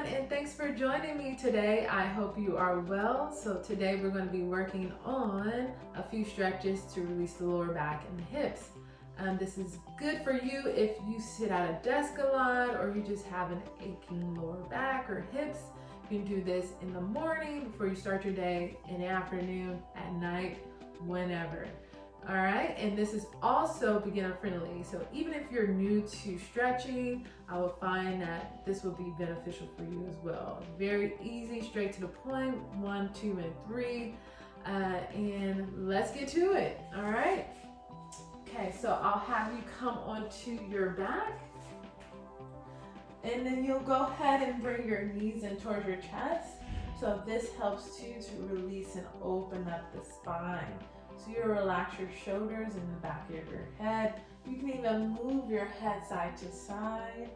and thanks for joining me today. I hope you are well. So today we're going to be working on a few stretches to release the lower back and the hips. This is good for you if you sit at a desk a lot or you just have an aching lower back or hips. You can do this in the morning before you start your day, in the afternoon, at night, whenever. All right, and this is also beginner friendly. So even if you're new to stretching, I will find that this will be beneficial for you as well. Very easy, straight to the point, 1, 2, and 3. And let's get to it, all right? Okay, so I'll have you come onto your back. And then you'll go ahead and bring your knees in towards your chest. So this helps you to release and open up the spine. So you relax your shoulders and the back of your head. You can even move your head side to side,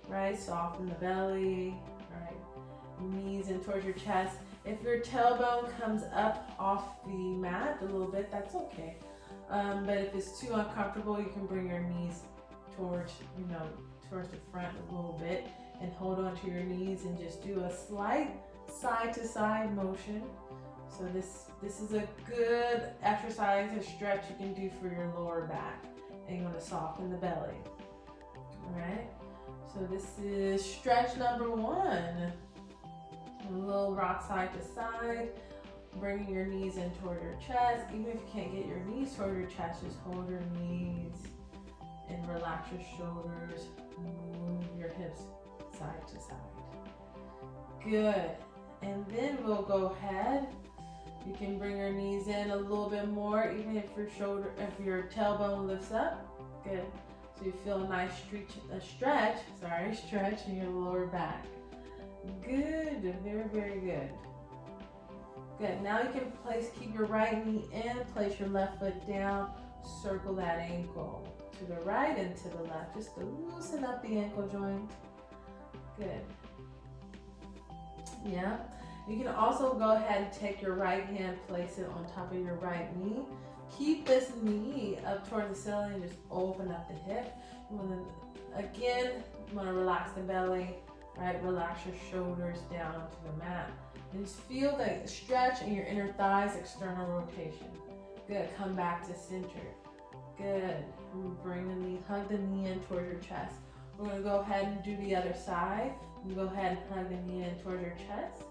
right? Soften the belly, right? Knees in towards your chest. If your tailbone comes up off the mat a little bit, that's okay. But if it's too uncomfortable, you can bring your knees towards, towards the front a little bit and hold on to your knees and just do a slight side to side motion. So this is a good exercise or stretch you can do for your lower back, and you want to soften the belly. All right. So this is stretch number 1. A little rock side to side, bringing your knees in toward your chest. Even if you can't get your knees toward your chest, just hold your knees and relax your shoulders. Move your hips side to side. Good. And then we'll go ahead. You can bring your knees in a little bit more, even if your tailbone lifts up. Good. So you feel a nice stretch in your lower back. Good. Very, very good. Good. Now you can keep your right knee in, place your left foot down, circle that ankle to the right and to the left, just to loosen up the ankle joint. Good. Yeah. You can also go ahead and take your right hand, place it on top of your right knee. Keep this knee up towards the ceiling and just open up the hip. You want to relax the belly, right? Relax your shoulders down onto the mat. And just feel the stretch in your inner thighs, external rotation. Good. Come back to center. Good. Bring the knee, hug the knee in towards your chest. We're going to go ahead and do the other side. You go ahead and hug the knee in towards your chest.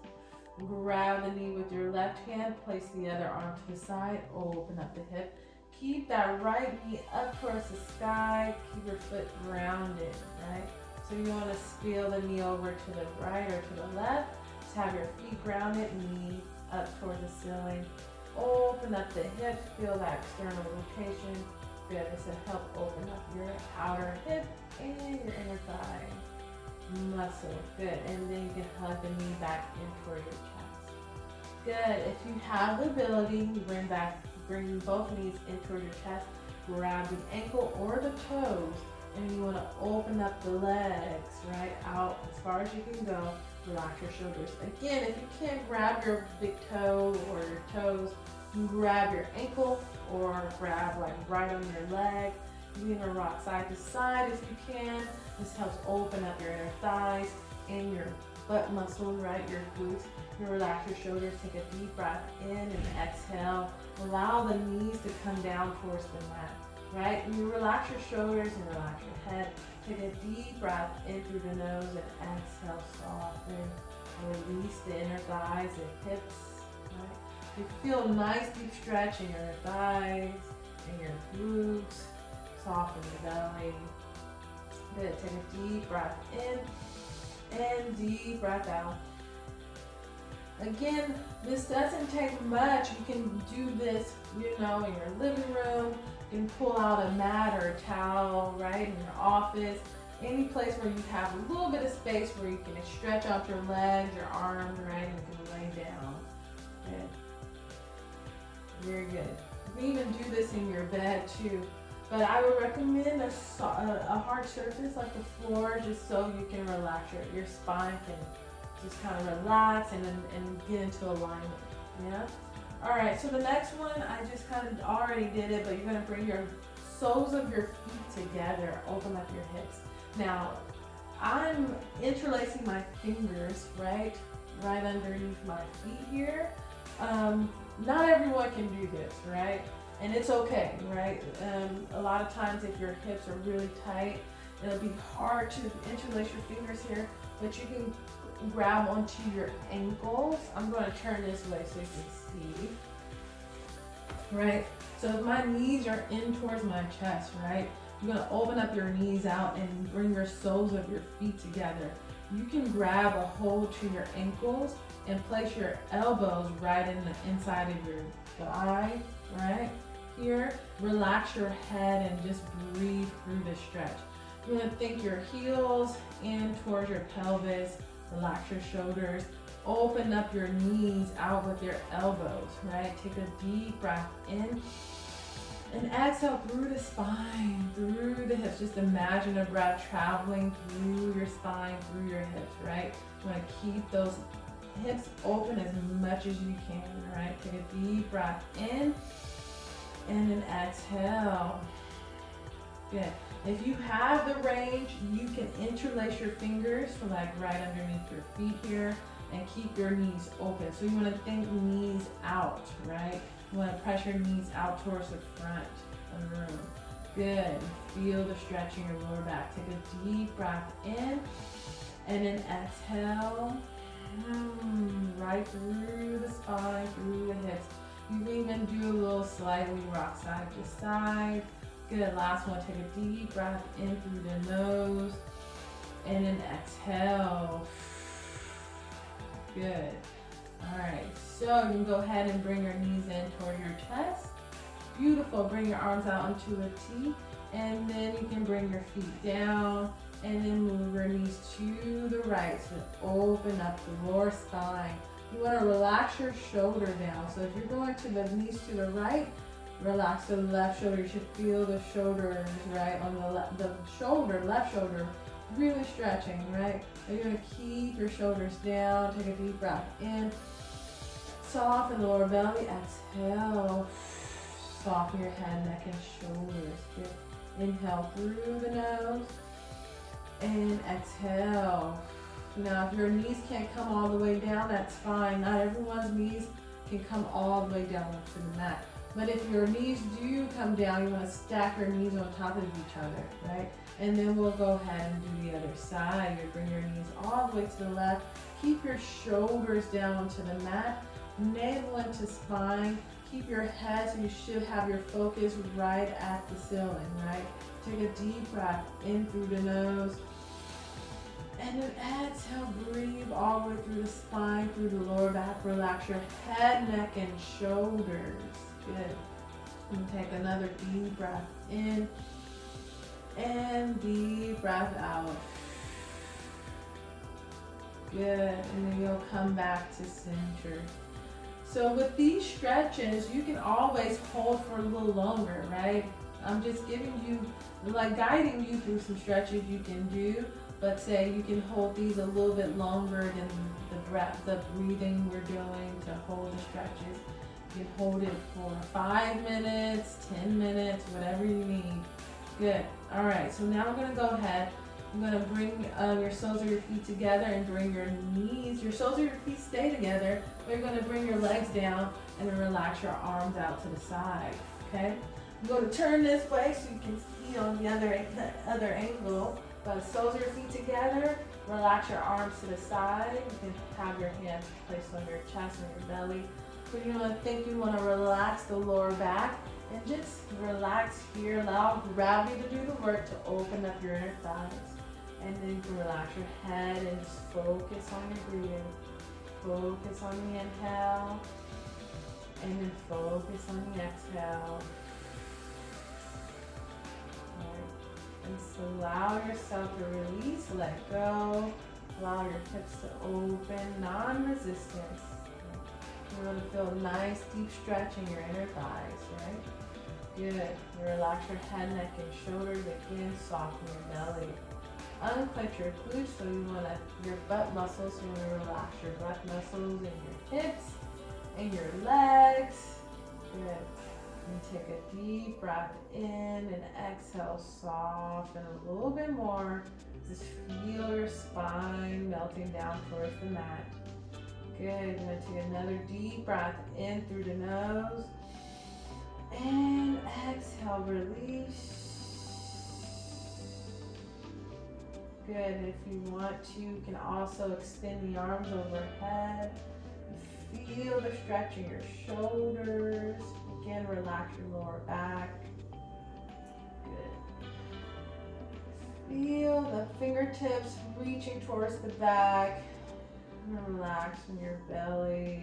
Grab the knee with your left hand, place the other arm to the side, open up the hip. Keep that right knee up towards the sky. Keep your foot grounded, right? So you want to spill the knee over to the right or to the left. Just have your feet grounded, knee up towards the ceiling. Open up the hips, feel that external rotation. Good, this will help open up your outer hip and your inner thigh muscle. Good. And then you can hug the knee back in toward your chest. Good. If you have the ability, you bring both knees in toward your chest. Grab the ankle or the toes, and you want to open up the legs, right, out as far as you can go. Relax your shoulders. Again, if you can't grab your big toe or your toes, you can grab your ankle or grab like right on your leg. You can rock side to side if you can. This helps open up your inner thighs and your butt muscles, right? Your glutes. You relax your shoulders. Take a deep breath in and exhale. Allow the knees to come down towards the mat, right? And you relax your shoulders and relax your head. Take a deep breath in through the nose and exhale, soften. Release the inner thighs and hips, right? You feel nice deep stretch in your thighs and your glutes. Soften the belly. Good. Take a deep breath in and deep breath out. Again, this doesn't take much. You can do this, in your living room. You can pull out a mat or a towel, right, in your office. Any place where you have a little bit of space where you can stretch out your legs, your arms, right, and you can lay down. Good. Very good. You can even do this in your bed too. But I would recommend a hard surface like the floor, just so you can relax your spine can just kind of relax and get into alignment. Yeah. All right. So the next one, I just kind of already did it, but you're gonna bring your soles of your feet together, open up your hips. Now, I'm interlacing my fingers, right underneath my feet here. Not everyone can do this, right? And it's okay, right? A lot of times if your hips are really tight, it'll be hard to interlace your fingers here, but you can grab onto your ankles. I'm going to turn this way so you can see, right? So if my knees are in towards my chest, right? You're going to open up your knees out and bring your soles of your feet together. You can grab a hold to your ankles and place your elbows right in the inside of your thigh, right here. Relax your head and just breathe through this stretch. You're going to think your heels in towards your pelvis. Relax your shoulders. Open up your knees out with your elbows, right? Take a deep breath in and exhale through the spine, through the hips. Just imagine a breath traveling through your spine, through your hips, right? You want to keep those hips open as much as you can, right? Take a deep breath in and then exhale. Good. If you have the range, you can interlace your fingers from like right underneath your feet here and keep your knees open. So you want to think knees out, right? You want to press your knees out towards the front of the room. Good. Feel the stretch in your lower back. Take a deep breath in and then exhale. Right through the spine, through the hips. You can even do a little slightly rock side to side. Good. Last one. Take a deep breath in through the nose and then exhale. Good. All right, so you can go ahead and bring your knees in toward your chest. Beautiful. Bring your arms out into a T, and then you can bring your feet down and then move your knees to the right. So open up the lower spine. You want to relax your shoulder down. So if you're going to the knees to the right, relax the left shoulder. You should feel the shoulders, right, on the shoulder, left shoulder, really stretching, right? You're going to keep your shoulders down. Take a deep breath in. Soften the lower belly. Exhale. Soften your head, neck, and shoulders. Good. Inhale through the nose. And exhale. Now, if your knees can't come all the way down, that's fine. Not everyone's knees can come all the way down to the mat. But if your knees do come down, you want to stack your knees on top of each other, right? And then we'll go ahead and do the other side. You bring your knees all the way to the left. Keep your shoulders down onto the mat. Navel into spine. Keep your head so you should have your focus right at the ceiling, right? Take a deep breath in through the nose. And then exhale, breathe all the way through the spine, through the lower back. Relax your head, neck, and shoulders. Good. And take another deep breath in and deep breath out. Good. And then you'll come back to center. So with these stretches, you can always hold for a little longer, right? I'm just giving you, like guiding you through some stretches you can do, but say you can hold these a little bit longer than the breath, the breathing we're doing to hold the stretches. You can hold it for 5 minutes, 10 minutes, whatever you need. Good. All right, so now I'm gonna go ahead. I'm gonna bring your soles of your feet together and bring your knees, your soles of your feet stay together, but you're gonna bring your legs down and then relax your arms out to the side, okay? I'm gonna turn this way so you can see on the other angle. But soles of your feet together, relax your arms to the side. You can have your hands placed on your chest and your belly. But you want to relax the lower back and just relax here. Allow gravity to do the work to open up your inner thighs. And then you can relax your head and just focus on your breathing. Focus on the inhale and then focus on the exhale. And so allow yourself to release, let go. Allow your hips to open, non-resistance. You want to feel a nice deep stretch in your inner thighs, right? Good. Relax your head, neck, and shoulders. Again, soften your belly. Unclench your glutes, so you want your butt muscles. So you want to relax your butt muscles and your hips and your legs. Good. And take a deep breath in and exhale, soften a little bit more. Just feel your spine melting down towards the mat. Good. You're going to take another deep breath in through the nose. And exhale, release. Good. If you want to, you can also extend the arms overhead. Feel the stretch in your shoulders. Again, relax your lower back. Good. Feel the fingertips reaching towards the back. Relaxing your belly.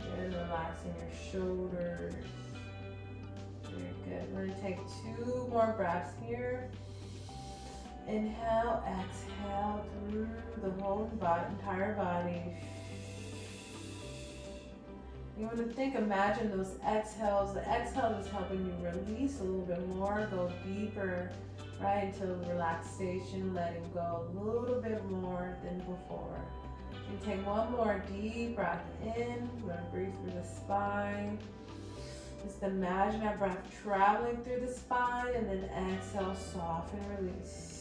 Good. Relaxing your shoulders. Very good. We're going to take 2 more breaths here. Inhale, exhale through the whole entire body. You want to imagine those exhales. The exhale is helping you release a little bit more, go deeper, right, into relaxation, letting go a little bit more than before. You take 1 more deep breath in. We're going to breathe through the spine. Just imagine that breath traveling through the spine, and then exhale, soften, release.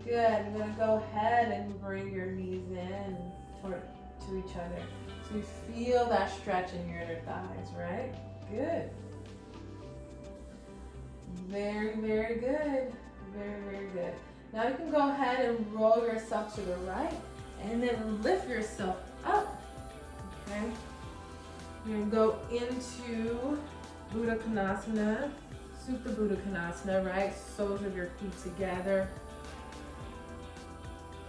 Good. You're going to go ahead and bring your knees in to each other. So you feel that stretch in your inner thighs, right? Good. Very, very good. Very, very good. Now you can go ahead and roll yourself to the right and then lift yourself up. Okay. You're going to go into Buddha Konasana, Supta Buddha Konasana, right? Soles of your feet together.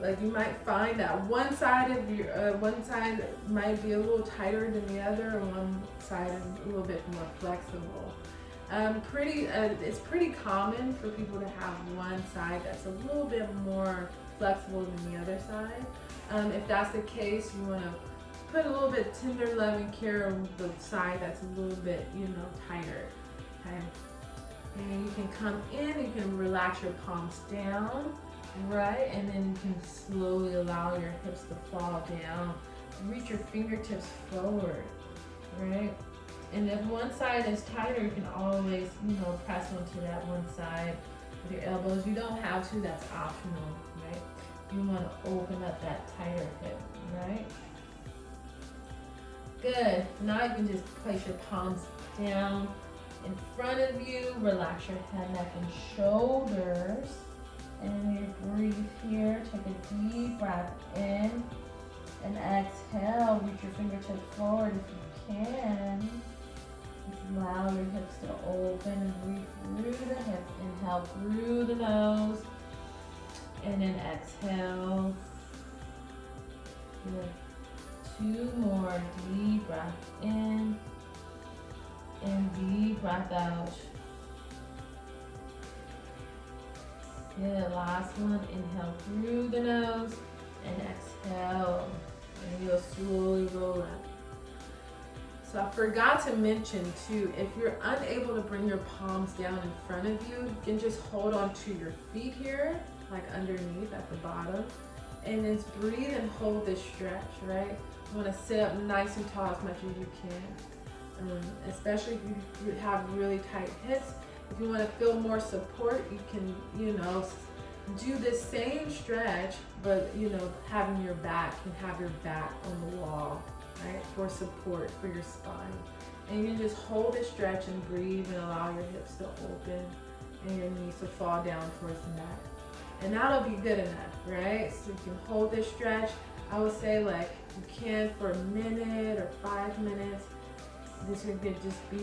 Like you might find that one side might be a little tighter than the other, and one side is a little bit more flexible. It's pretty common for people to have one side that's a little bit more flexible than the other side. If that's the case, you want to put a little bit tender loving care on the side that's a little bit, tighter. Okay. And you can come in, you can relax your palms down. Right, and then you can slowly allow your hips to fall down. Reach your fingertips forward, right? And if one side is tighter, you can always, press onto that one side with your elbows. You don't have to, that's optional, right? You want to open up that tighter hip, right? Good. Now you can just place your palms down in front of you. Relax your head, neck, and shoulders. And you breathe here, take a deep breath in and exhale. Reach your fingertips forward if you can. Just allow your hips to open and breathe through the hips. Inhale through the nose and then exhale. Good. 2 more deep breaths in and deep breath out. Good, last one, inhale through the nose and exhale, and you'll slowly roll up. So I forgot to mention too, if you're unable to bring your palms down in front of you, you can just hold on to your feet here, like underneath at the bottom, and then breathe and hold this stretch, right? You want to sit up nice and tall as much as you can, especially if you have really tight hips. If you want to feel more support, you can, do this same stretch, but, having your back, and have your back on the wall, right, for support for your spine. And you can just hold this stretch and breathe and allow your hips to open and your knees to fall down towards the mat. And that'll be good enough, right? So you can hold this stretch. I would say like you can for a minute or 5 minutes. This could just be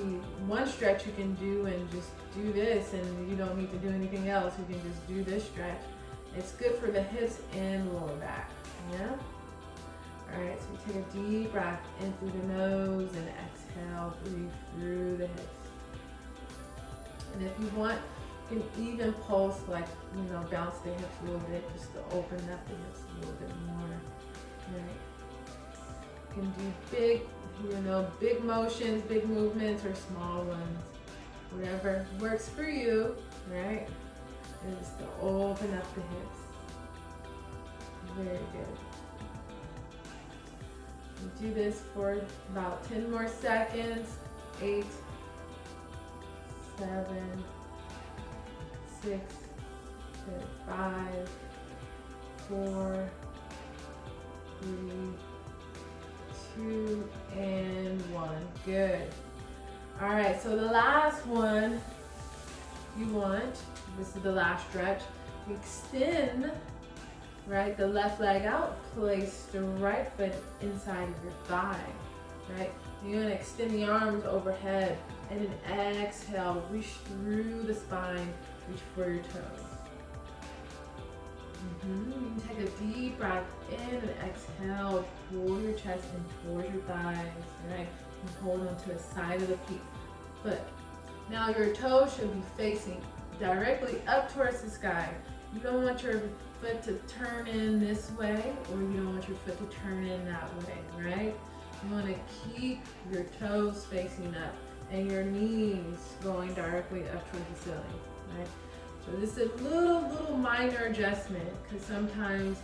one stretch you can do and just do this, and you don't need to do anything else. You can just do this stretch. It's good for the hips and lower back, yeah? All right, so you take a deep breath in through the nose and exhale, breathe through the hips. And if you want, you can even pulse, like, bounce the hips a little bit just to open up the hips a little bit more, right? You can do big motions, big movements, or small ones. Whatever works for you, right? And just to open up the hips. Very good. You do this for about 10 more seconds. 8, 7, 6, 5, 4, 3, 2, and 1. Good. All right, so the last one you want, this is the last stretch, extend, right, the left leg out, place the right foot inside of your thigh, right? You're gonna extend the arms overhead and then exhale, reach through the spine, reach for your toes. You can take a deep breath in and exhale, pull your chest in towards your thighs, right? And hold on to the side of the foot. Now your toes should be facing directly up towards the sky. You don't want your foot to turn in this way, or you don't want your foot to turn in that way, right? You want to keep your toes facing up and your knees going directly up towards the ceiling, right? So this is a little minor adjustment, because sometimes,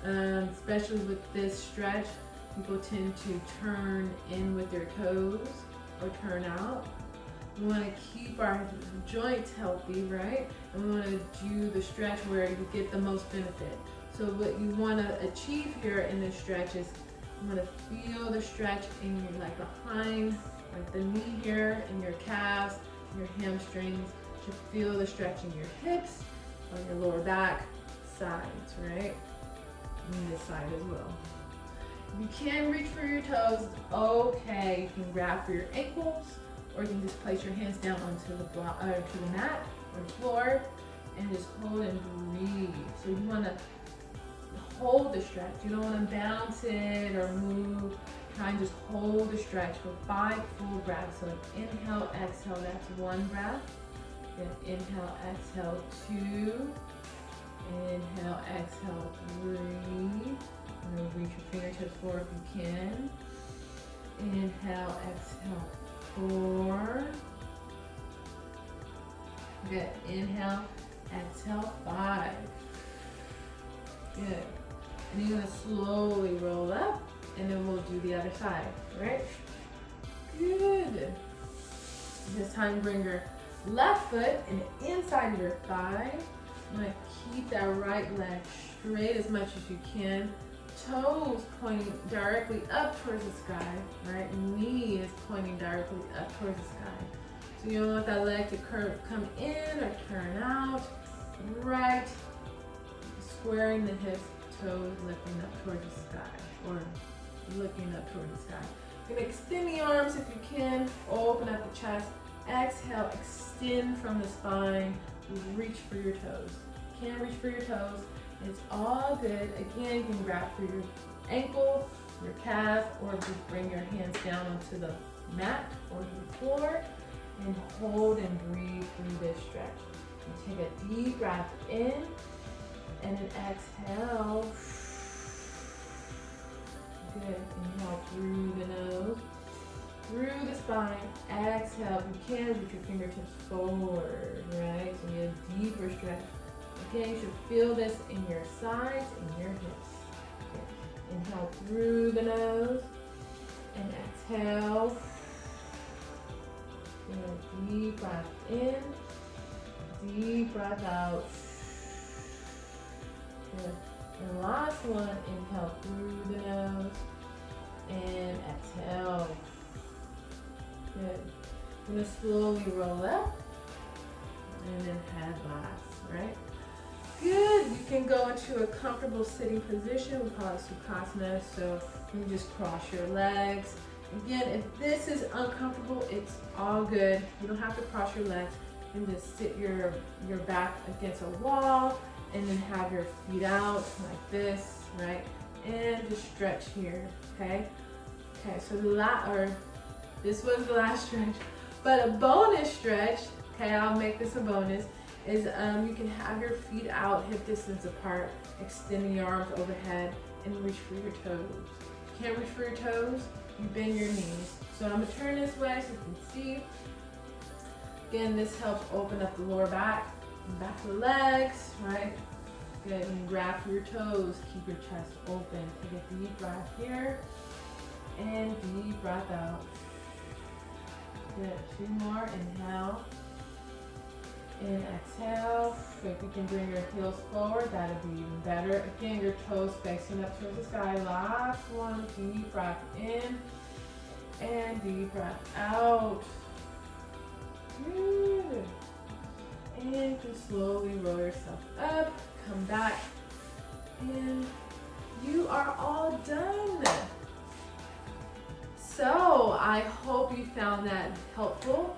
especially with this stretch, people tend to turn in with their toes or turn out. We want to keep our joints healthy, right? And we want to do the stretch where you get the most benefit. So what you want to achieve here in this stretch is you want to feel the stretch in your, like behind, like the knee here, in your calves, your hamstrings. You should feel the stretch in your hips, on your lower back, sides, right? And this side as well. If you can reach for your toes, okay. You can grab for your ankles, or you can just place your hands down onto the mat or the floor and just hold and breathe. So you want to hold the stretch. You don't want to bounce it or move. Try and just hold the stretch for 5 full breaths. So inhale, exhale, that's 1 breath. Then inhale, exhale, 2. Inhale, exhale, 3. And then reach your fingertips forward if you can. Inhale, exhale, 4. Good. Inhale, exhale, 5. Good. And you're going to slowly roll up, and then we'll do the other side, right? Good. This time, bring your left foot in the inside of your thigh. I'm going to keep that right leg straight as much as you can. Toes pointing directly up towards the sky, right? Knee is pointing directly up towards the sky. So you don't want that leg to come in or turn out. Right, squaring the hips, toes lifting up towards the sky, or looking up towards the sky. You're gonna extend the arms if you can, open up the chest. Exhale, extend from the spine, reach for your toes. Can't reach for your toes, it's all good. Again, you can grab for your ankle, your calf, or just bring your hands down onto the mat or the floor and hold and breathe through this stretch. You take a deep breath in and then exhale. Good. Inhale through the nose, through the spine. Exhale. If you can, reach your fingertips forward, right? So you get a deeper stretch. Again, you should feel this in your sides and your hips. Okay. Inhale through the nose and exhale. And a deep breath in, deep breath out. Good. And last one, inhale through the nose and exhale. Good. I'm going to slowly roll up and then head last, right? Good. You can go into a comfortable sitting position. We call it Sukhasana. So you can just cross your legs. Again, if this is uncomfortable, it's all good. You don't have to cross your legs. You can just sit your back against a wall and then have your feet out like this, right? And just stretch here, okay? Okay, so this was the last stretch, but a bonus stretch, okay, I'll make this a bonus, is you can have your feet out hip distance apart, extending your arms overhead and reach for your toes. If you can't reach for your toes, you bend your knees. So I'm gonna turn this way so you can see. Again, this helps open up the lower back of the legs, right? Good, and grab for your toes, keep your chest open. Take a deep breath here, and deep breath out. Good. 2 more. Inhale. And exhale. If you can bring your heels forward, that'll be even better. Again, your toes facing up towards the sky. Last one. Deep breath in and deep breath out. Good. And just slowly roll yourself up. Come back. And you are all done. So I hope you found that helpful.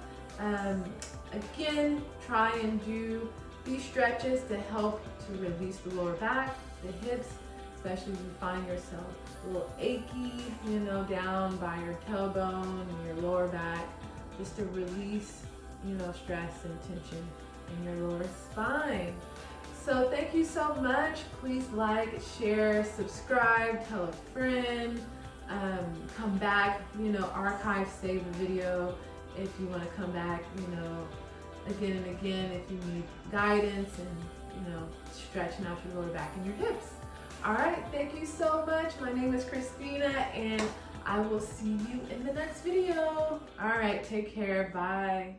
Again, try and do these stretches to help to release the lower back, the hips, especially if you find yourself a little achy, you know, down by your tailbone and your lower back, just to release, you know, stress and tension in your lower spine. So thank you so much. Please like, share, subscribe, tell a friend, come back, you know, archive, save the video if you want to come back, you know, again and again if you need guidance and, you know, stretching out your lower back and your hips. All right, thank you so much. My name is Christina and I will see you in the next video. All right, take care. Bye.